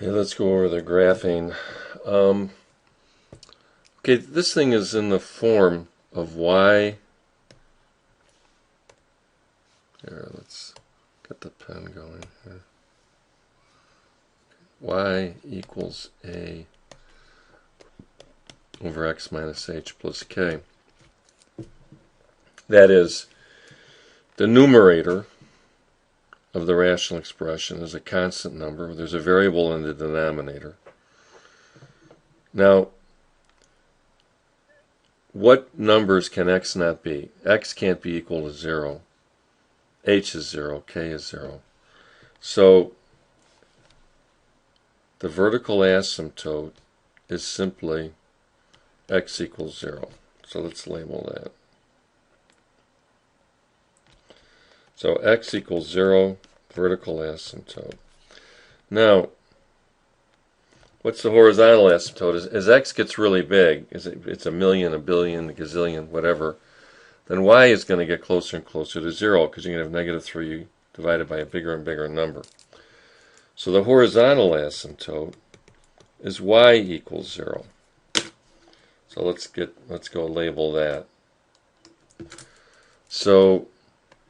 Okay, let's go over the graphing. Um, okay, this thing is in the form of y. Here, let's get the pen going here. Y equals a over x minus h plus k. That is, the numerator of the rational expression is a constant number. There's a variable in the denominator. Now, what numbers can x not be? X can't be equal to 0. H is 0. K is 0. So, the vertical asymptote is simply x equals 0. So let's label that. So x equals 0, vertical asymptote. Now, what's the horizontal asymptote? As x gets really big, it's a million, a billion, a gazillion, whatever, then y is going to get closer and closer to 0 because you're going to have negative 3 divided by a bigger and bigger number. So the horizontal asymptote is y equals 0. So let's go label that. So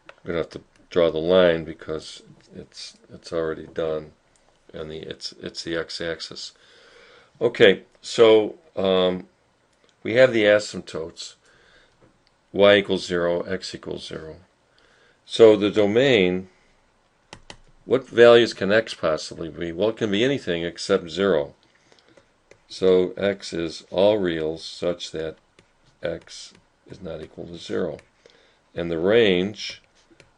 I'm going to have to draw the line because it's already done, and it's the x-axis. Okay, so we have the asymptotes. Y equals 0, x equals 0. So the domain, what values can x possibly be? Well, it can be anything except 0. So x is all reals such that x is not equal to 0. And the range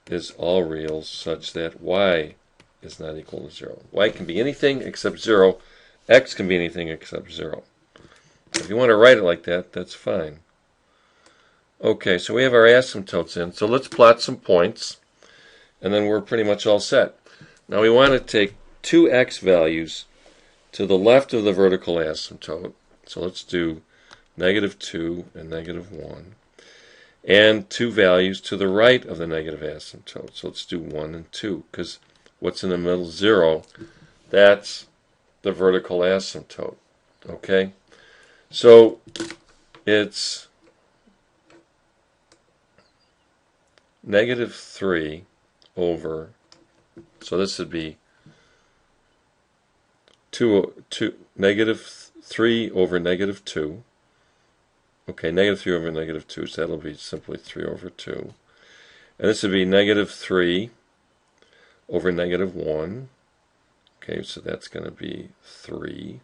is all reals such that y is not equal to 0. Y can be anything except 0. X can be anything except 0. If you want to write it like that, that's fine. Okay, so we have our asymptotes in. So let's plot some points, and then we're pretty much all set. Now we want to take two x values to the left of the vertical asymptote. So let's do negative 2 and negative 1. And two values to the right of the negative asymptote. So let's do 1 and 2, because what's in the middle, 0, that's the vertical asymptote. Okay? So it's negative 3 over, so this would be negative 3 over negative 2. Okay, negative 3 over negative 2, so that'll be simply 3 over 2. And this would be negative 3 over negative 1. Okay, so that's going to be 3.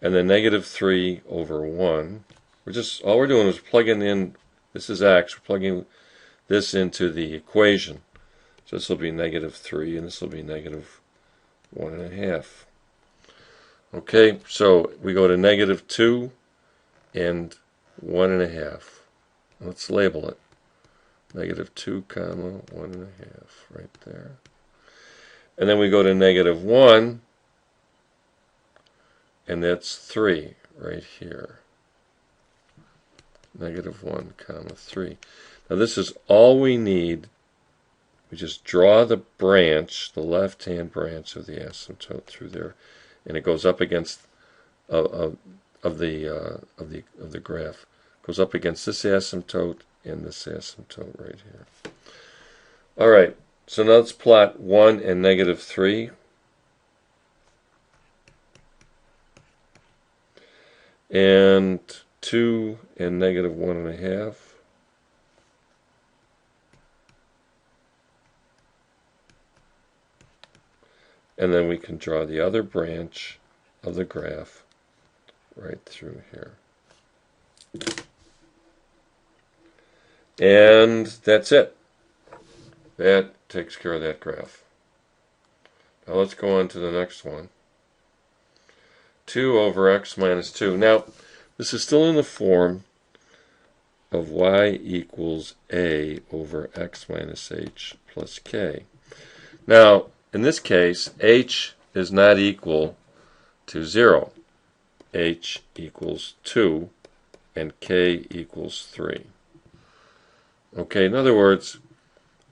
And then negative 3 over 1. All we're doing is plugging in, this is x, we're plugging this into the equation. So this will be negative 3, and this will be negative 1.5. Okay, so we go to negative 2 and 1.5. Let's label it. Negative 2, comma, 1.5, right there. And then we go to negative 1, and that's 3, right here. Negative 1, comma, 3. Now this is all we need. We just draw the branch, the left-hand branch of the asymptote through there, and it goes up against of the graph. It goes up against this asymptote and this asymptote right here. All right. So now let's plot 1 and negative 3. And 2 and negative 1.5. And then we can draw the other branch of the graph right through here. And that's it. That takes care of that graph. Now let's go on to the next one. 2 over x minus 2. Now, this is still in the form of y equals a over x minus h plus k. Now, in this case, h is not equal to 0. H equals 2 and k equals 3. Okay, in other words,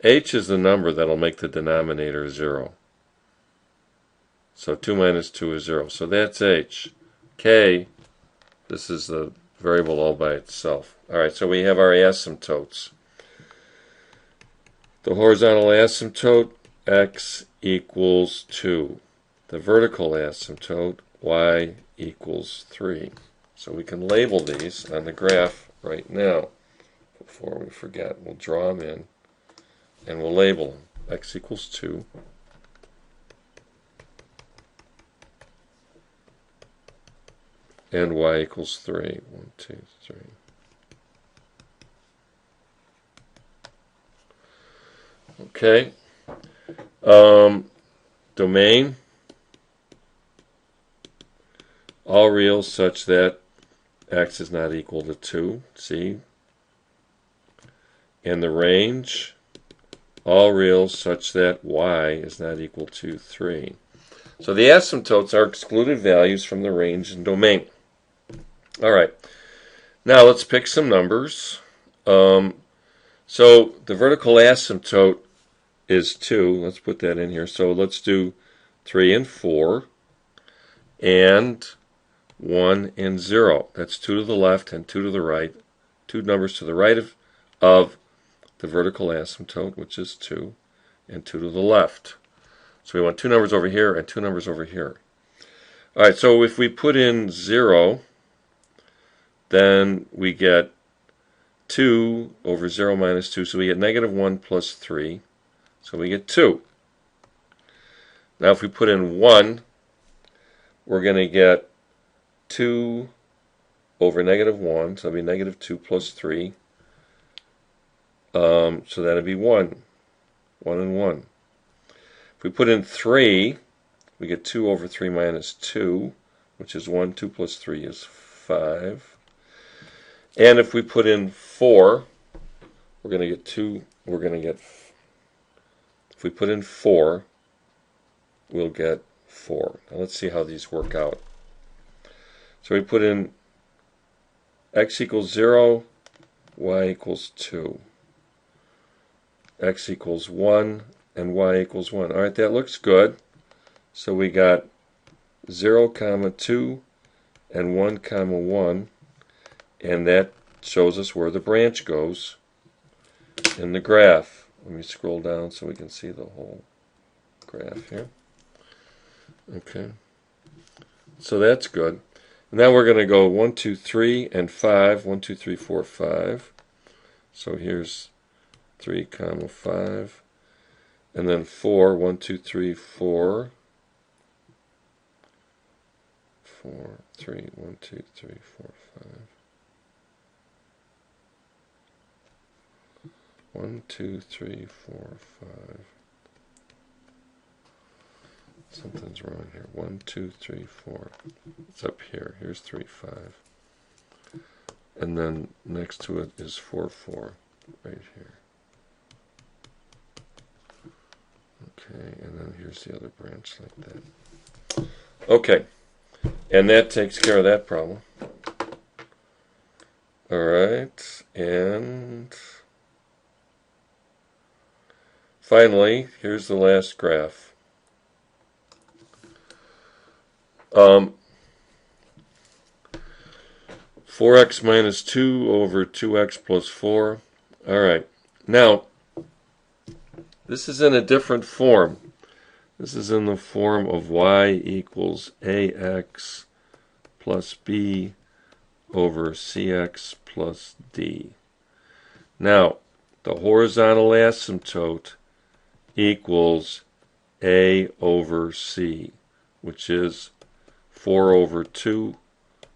h is the number that'll make the denominator 0. So 2 minus 2 is 0. So that's h. K, this is the variable all by itself. All right, so we have our asymptotes. The horizontal asymptote, x equals 2. The vertical asymptote, y equals 3. So we can label these on the graph right now. Before we forget, we'll draw them in and we'll label them. X equals 2. And y equals 3. 1, 2, 3. Okay. Domain. All reals such that x is not equal to 2. See? And the range. All reals such that y is not equal to 3. So the asymptotes are excluded values from the range and domain. All right. Now let's pick some numbers. So the vertical asymptote is 2. Let's put that in here. So let's do 3 and 4 and 1 and 0. That's 2 to the left and 2 to the right. Two numbers to the right of the vertical asymptote, which is 2, and 2 to the left. So we want 2 numbers over here and 2 numbers over here. All right, so if we put in 0, then we get 2 over 0 minus 2. So we get negative 1 plus 3. So we get 2. Now if we put in 1, we're going to get 2 over negative 1. So that'll be negative 2 plus 3. So that'd be 1. 1 and 1. If we put in 3, we get 2 over 3 minus 2, which is 1. 2 plus 3 is 5. And if we put in 4, we're going to get 2. We're going to get, if we put in 4, we'll get 4. Now let's see how these work out. So we put in x equals 0, y equals 2. X equals 1 and y equals 1. All right, that looks good. So we got 0, 2 and 1, 1. And that shows us where the branch goes in the graph. Let me scroll down so we can see the whole graph here. Okay. So that's good. Now we're going to go 1, 2, 3, and 5. 1, 2, 3, 4, 5. So here's 3, 5. And then 4. 1, 2, 3, 4. 4, 3, 1, 2, 3, 4, 5. 1, 2, 3, 4, 5. Something's wrong here. 1, 2, 3, 4. It's up here. Here's 3, 5. And then next to it is 4, 4. Right here. Okay, and then here's the other branch like that. Okay, and that takes care of that problem. All right, and finally, here's the last graph. 4x minus 2 over 2x plus 4. All right, now this is in a different form. This is in the form of y equals ax plus b over cx plus d. Now, the horizontal asymptote equals a over c, which is 4 over 2,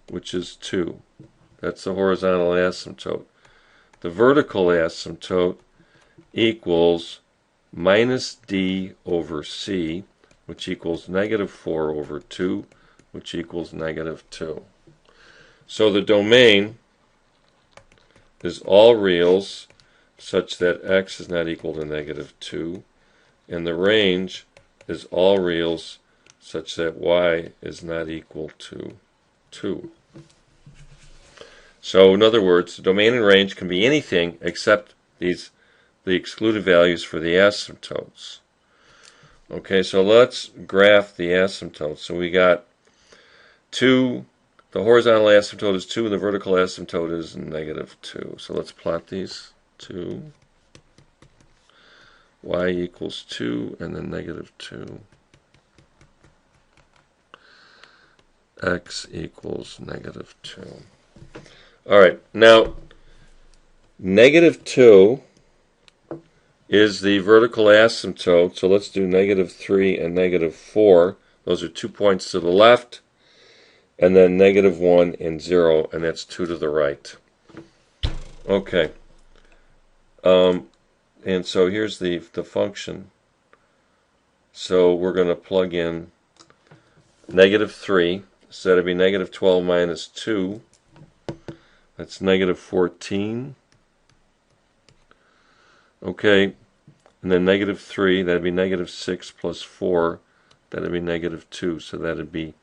which is 2. That's the horizontal asymptote. The vertical asymptote equals minus d over c, which equals negative 4 over 2, which equals negative 2. So the domain is all reals such that x is not equal to negative 2, and the range is all reals such that y is not equal to 2. So in other words, the domain and range can be anything except the excluded values for the asymptotes. Okay, so let's graph the asymptote. So we got 2, the horizontal asymptote is 2, and the vertical asymptote is -2. So let's plot these. 2, y equals 2, and then -2. X equals -2. All right, now -2 is the vertical asymptote, so let's do -3 and -4. Those are 2 points to the left, and then -1 and 0, and that's 2 to the right. Okay, and so here's the function. So we're going to plug in -3, so that'd be -12 minus 2. That's -14. Okay, and then -3, that'd be -6 plus 4, that'd be -2, so that'd be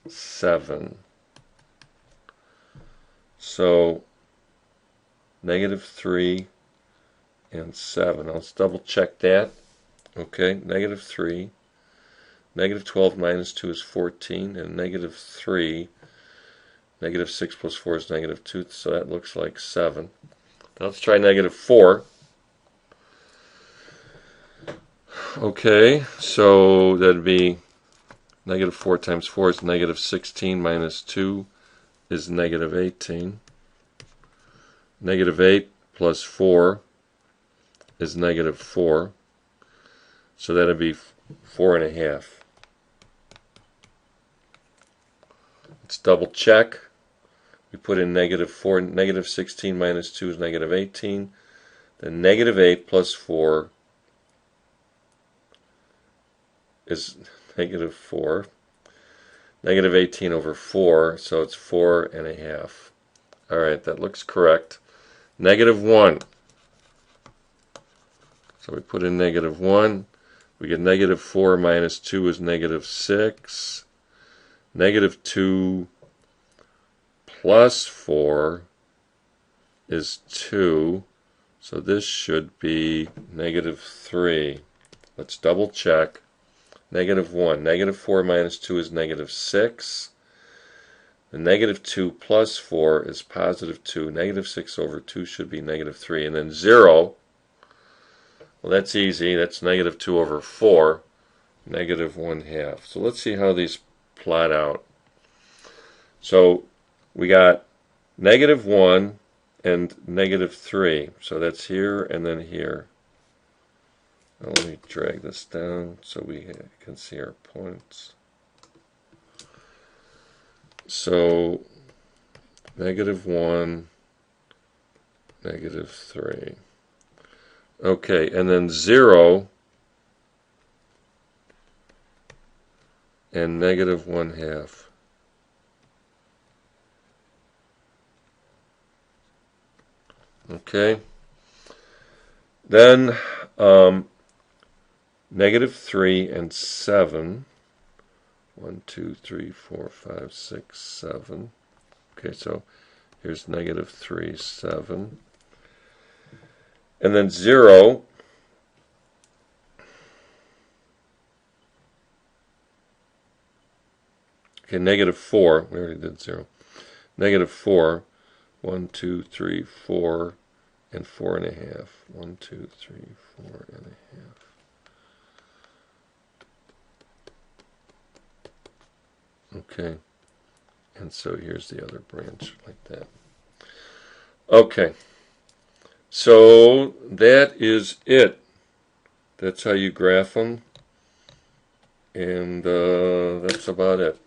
7. So -3 and 7. Let's double check that. Okay, -3, -12 minus 2 is 14, and -3, -6 plus 4 is -2, so that looks like 7. Now let's try -4. Okay, so that'd be -4 times 4 is -16 minus 2 is -18. -8 plus 4 is -4. So that'd be 4.5. Let's double check. We put in -4, -16 minus 2 is -18. Then -8 plus 4 is -4. -18 over 4, so it's 4.5. Alright, that looks correct. -1. So we put in -1. We get -4 minus 2 is -6. -2 plus 4 is 2. So this should be -3. Let's double check. -1. -4 minus 2 is -6. The -2 plus 4 is +2. -6 over 2 should be -3. And then 0, well, that's easy. That's -2 over 4, -1/2. So let's see how these plot out. So we got -1 and -3. So that's here and then here. Now let me drag this down so we can see our points. So -1, -3. Okay, and then 0 and -1/2. Okay. Then -3 and 7. 1, 2, 3, 4, 5, 6, 7. Okay, so here's -3, 7. And then 0. Okay, -4. We already did 0. -4. 1, 2, 3, 4, and 4.5. 1, 2, 3, 4.5. Okay, and so here's the other branch like that. Okay, so that is it. That's how you graph them, and that's about it.